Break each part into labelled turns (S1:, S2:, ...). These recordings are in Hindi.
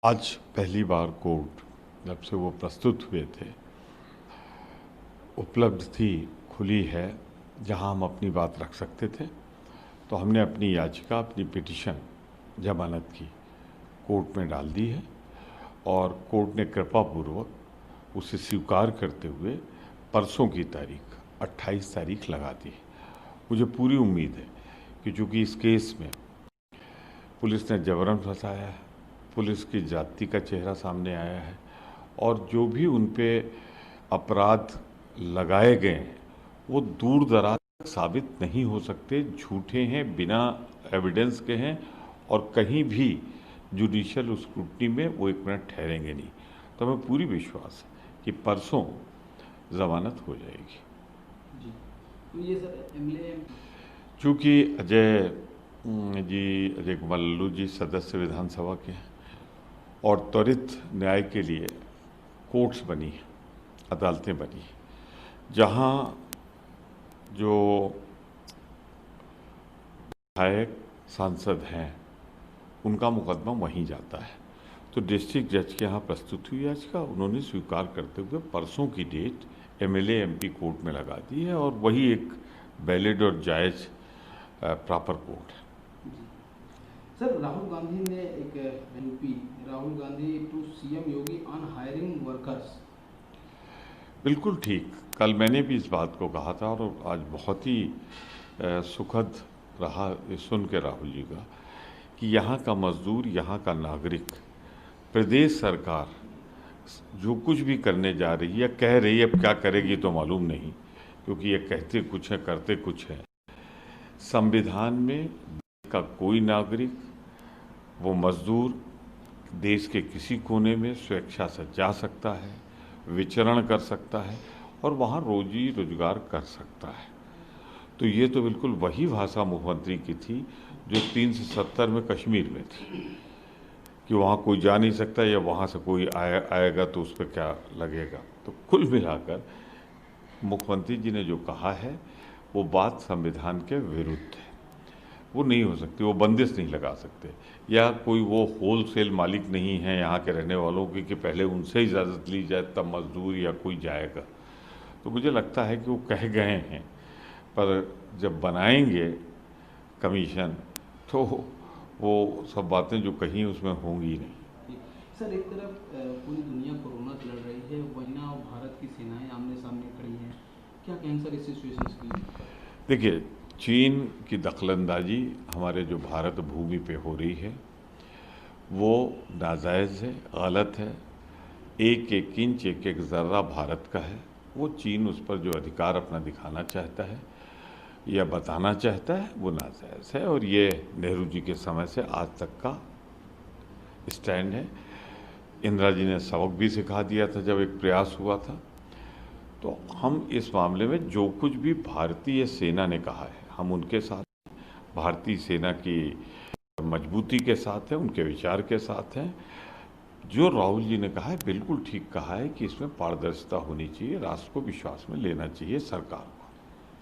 S1: आज पहली बार कोर्ट जब से वो प्रस्तुत हुए थे, उपलब्ध थी, खुली है, जहां हम अपनी बात रख सकते थे। तो हमने अपनी याचिका, अपनी पिटीशन जमानत की कोर्ट में डाल दी है और कोर्ट ने कृपापूर्वक उसे स्वीकार करते हुए परसों की तारीख 28 तारीख लगा दी है। मुझे पूरी उम्मीद है कि चूँकि इस केस में पुलिस ने जबरन फंसाया है, पुलिस की जाति का चेहरा सामने आया है और जो भी उन पे अपराध लगाए गए हैं वो दूर दराज तक साबित नहीं हो सकते, झूठे हैं, बिना एविडेंस के हैं और कहीं भी जुडिशियल स्क्रूटनी में वो एक मिनट ठहरेंगे नहीं। तो हमें पूरी विश्वास है कि परसों जमानत हो जाएगी।
S2: जी। तो ये सर एमएलए
S1: चूँकि अजय कुमार लल्लू जी सदस्य विधानसभा के हैं और त्वरित न्याय के लिए कोर्ट्स बनी हैं, अदालतें बनी हैं, जहाँ जो विधायक सांसद हैं उनका मुकदमा वहीं जाता है। तो डिस्ट्रिक्ट जज के यहाँ प्रस्तुत हुई याचिका उन्होंने स्वीकार करते हुए परसों की डेट एमएलए एमपी कोर्ट में लगा दी है और वही एक वैलिड और जायज़ प्रॉपर कोर्ट है।
S2: सर राहुल गांधी ने एक UP Rahul Gandhi to CM Yogi on hiring workers.
S1: बिल्कुल ठीक। कल मैंने भी इस बात को कहा था और आज बहुत ही सुखद रहा ये सुन के राहुल जी का कि यहाँ का मजदूर, यहाँ का नागरिक, प्रदेश सरकार जो कुछ भी करने जा रही है या कह रही है, अब क्या करेगी तो मालूम नहीं, क्योंकि ये कहते कुछ है करते कुछ है। संविधान में देश का कोई नागरिक, वो मजदूर देश के किसी कोने में स्वेच्छा से जा सकता है, विचरण कर सकता है और वहाँ रोजी रोजगार कर सकता है। तो ये तो बिल्कुल वही भाषा मुख्यमंत्री की थी जो 370 में कश्मीर में थी कि वहाँ कोई जा नहीं सकता या वहाँ से कोई आएगा तो उस पर क्या लगेगा। तो कुल मिलाकर मुख्यमंत्री जी ने जो कहा है वो बात संविधान के विरुद्ध है, वो नहीं हो सकती, वो बंदिश नहीं लगा सकते या कोई वो होलसेल मालिक नहीं है यहाँ के रहने वालों की कि पहले उनसे इजाज़त ली जाए तब मजदूर या कोई जाएगा। तो मुझे लगता है कि वो कह गए हैं, पर जब बनाएंगे कमीशन तो वो सब बातें जो कहीं उसमें होंगी नहीं।
S2: सर एक तरफ पूरी दुनिया कोरोना से लड़ रही है, वहीं ना भारत की सेनाएं आमने सामने खड़ी हैं, क्या कहें सर इस सिचुएशन की?
S1: देखिए, चीन की दखलंदाजी हमारे जो भारत भूमि पे हो रही है वो नाजायज़ है, गलत है। एक एक इंच, एक एक ज़र्रा भारत का है। वो चीन उस पर जो अधिकार अपना दिखाना चाहता है या बताना चाहता है वो नाजायज़ है और ये नेहरू जी के समय से आज तक का स्टैंड है। इंदिरा जी ने सबक भी सिखा दिया था जब एक प्रयास हुआ था। तो हम इस मामले में जो कुछ भी भारतीय सेना ने कहा है हम उनके साथ, भारतीय सेना की मजबूती के साथ हैं, उनके विचार के साथ हैं। जो राहुल जी ने कहा है बिल्कुल ठीक कहा है कि इसमें पारदर्शिता होनी चाहिए, राष्ट्र को विश्वास में लेना चाहिए सरकार को।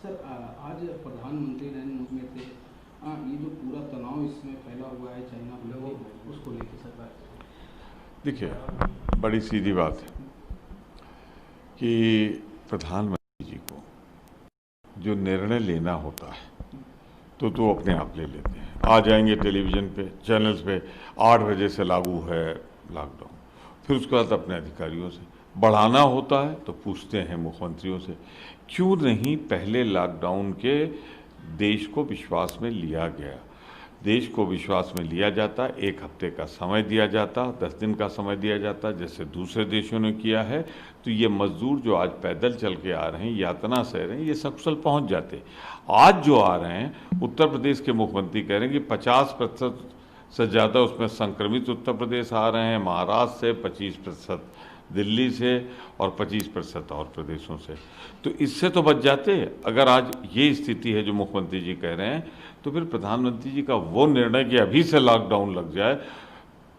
S2: सर आज प्रधानमंत्री नरेंद्र मोदी में थे, ये जो पूरा तनाव इसमें फैला हुआ है चाइना उसको लेकर सरकार,
S1: देखिए बड़ी सीधी बात है कि प्रधानमंत्री जी को जो निर्णय लेना होता है तो अपने आप ले लेते हैं। आ जाएंगे टेलीविज़न पे, चैनल्स पे, 8 बजे से लागू है लॉकडाउन, फिर उसके बाद अपने अधिकारियों से बढ़ाना होता है तो पूछते हैं मुख्यमंत्रियों से क्यों नहीं पहले लॉकडाउन के देश को विश्वास में लिया गया। देश को विश्वास में लिया जाता, 1 हफ्ते का समय दिया जाता, 10 दिन का समय दिया जाता जैसे दूसरे देशों ने किया है, तो ये मजदूर जो आज पैदल चल के आ रहे हैं, यातना सह रहे हैं, ये सकुशल पहुंच जाते। आज जो आ रहे हैं, उत्तर प्रदेश के मुख्यमंत्री कह रहे हैं कि 50% से ज़्यादा उसमें संक्रमित उत्तर प्रदेश आ रहे हैं, महाराष्ट्र से 25%, दिल्ली से और 25% और प्रदेशों से। तो इससे तो बच जाते। अगर आज ये स्थिति है जो मुख्यमंत्री जी कह रहे हैं तो फिर प्रधानमंत्री जी का वो निर्णय कि अभी से लॉकडाउन लग जाए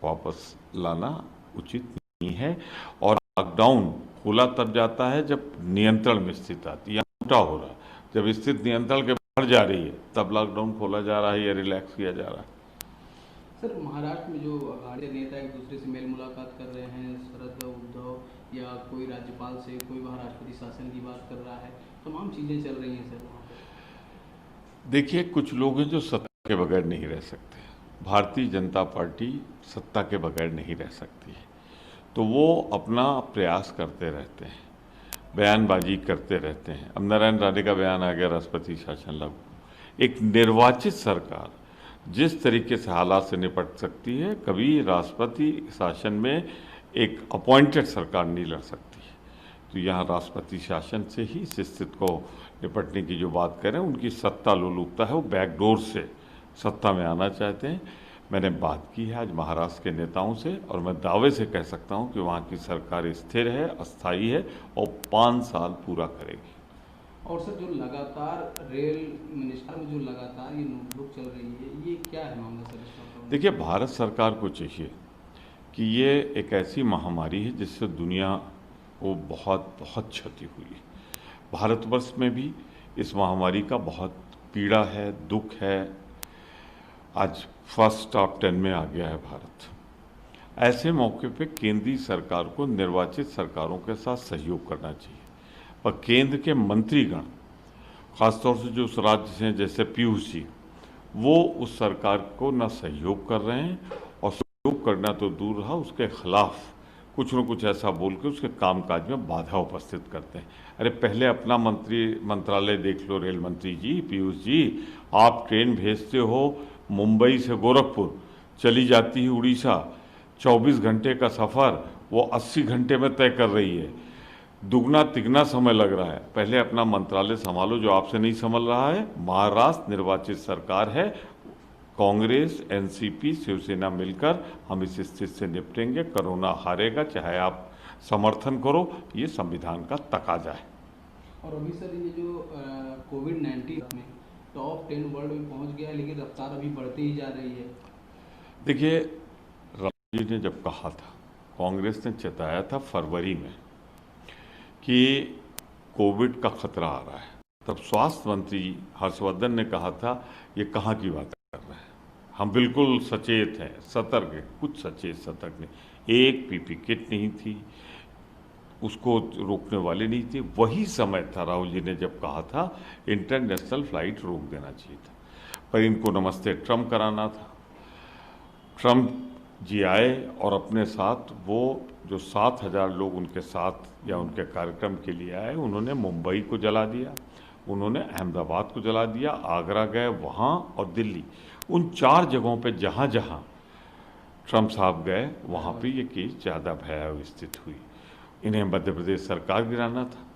S1: वापस लाना उचित नहीं है। और लॉकडाउन खोला तब जाता है जब नियंत्रण में स्थिति आती है, उल्टा हो रहा है। जब स्थिति नियंत्रण के बाहर जा रही है तब लॉकडाउन खोला जा रहा है या रिलैक्स किया जा रहा है।
S2: सर, महाराष्ट्र में जो अघाड़ी नेता एक दूसरे से मेल मुलाकात कर रहे हैं, शरद उद्धव या कोई राज्यपाल से, कोई वहाँ राष्ट्रपति शासन की बात कर रहा है, तमाम चीज़ें चल रही हैं सर वहाँ पे।
S1: देखिए, कुछ लोग हैं जो सत्ता के बगैर नहीं रह सकते। भारतीय जनता पार्टी सत्ता के बगैर नहीं रह सकती है, तो वो अपना प्रयास करते रहते हैं, बयानबाजी करते रहते हैं। अब नारायण राणे का बयान आ गया, राष्ट्रपति शासन लागू। एक निर्वाचित सरकार जिस तरीके से हालात से निपट सकती है, कभी राष्ट्रपति शासन में एक अपॉइंटेड सरकार नहीं लड़ सकती है। तो यहाँ राष्ट्रपति शासन से ही इस स्थिति को निपटने की जो बात करें, उनकी सत्ता लोलुपता है, वो बैकडोर से सत्ता में आना चाहते हैं। मैंने बात की है आज महाराष्ट्र के नेताओं से, और मैं दावे से कह सकता हूँ कि वहाँ की सरकार स्थिर है, अस्थायी है और 5 साल पूरा करेगी।
S2: और सर, जो लगातार रेल मिनिस्टर में जो लगातार ये नोटबुक चल रही है, ये क्या है मामला सर इसका?
S1: देखिए, भारत सरकार को चाहिए कि ये एक ऐसी महामारी है जिससे दुनिया को बहुत बहुत क्षति हुई है। भारतवर्ष में भी इस महामारी का बहुत पीड़ा है, दुख है। आज फर्स्ट टॉप 10 में आ गया है भारत। ऐसे मौके पे केंद्रीय सरकार को निर्वाचित सरकारों के साथ सहयोग करना चाहिए, पर केंद्र के मंत्रीगण, खासतौर से जो उस राज्य से हैं जैसे पीयूष जी, वो उस सरकार को न सहयोग कर रहे हैं, और सहयोग करना तो दूर रहा, उसके खिलाफ कुछ न कुछ ऐसा बोल के उसके कामकाज में बाधा उपस्थित करते हैं। अरे पहले अपना मंत्रालय देख लो, रेल मंत्री जी, पीयूष जी। आप ट्रेन भेजते हो मुंबई से गोरखपुर, चली जाती है उड़ीसा, 24 घंटे का सफ़र वो 80 घंटे में तय कर रही है। दुगना तिगना समय लग रहा है। पहले अपना मंत्रालय संभालो, जो आपसे नहीं संभल रहा है। महाराष्ट्र निर्वाचित सरकार है, कांग्रेस, एनसीपी, शिवसेना मिलकर हम इस स्थिति से निपटेंगे। कोरोना हारेगा, चाहे आप समर्थन करो, ये संविधान का तकाजा है।
S2: और अभी सर, ये जो कोविड-19 में टॉप 10 वर्ल्ड में पहुंच गया है, लेकिन रफ्तार अभी बढ़ती ही जा रही है।
S1: देखिए, राहुल जी ने जब कहा था, कांग्रेस ने चेताया था फरवरी में कि कोविड का खतरा आ रहा है, तब स्वास्थ्य मंत्री हर्षवर्धन ने कहा था ये कहाँ की बात कर रहे हैं, हम बिल्कुल सचेत हैं, सतर्क हैं। कुछ सचेत सतर्क नहीं, एक पीपी किट नहीं थी, उसको रोकने वाले नहीं थे। वही समय था राहुल जी ने जब कहा था इंटरनेशनल फ्लाइट रोक देना चाहिए था, पर इनको नमस्ते ट्रम्प कराना था। ट्रम्प जी आए और अपने साथ वो जो 7,000 लोग उनके साथ या उनके कार्यक्रम के लिए आए, उन्होंने मुंबई को जला दिया, उन्होंने अहमदाबाद को जला दिया, आगरा गए वहाँ, और दिल्ली। उन 4 जगहों पे जहाँ जहाँ ट्रम्प साहब गए, वहाँ पे ये केस ज़्यादा भयावह स्थिति हुई। इन्हें मध्य प्रदेश सरकार गिराना था,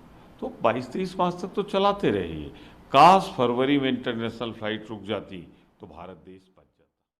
S1: तो 22-23 मार्च तक तो चलाते रहे। काश फरवरी में इंटरनेशनल फ्लाइट रुक जाती तो भारत देश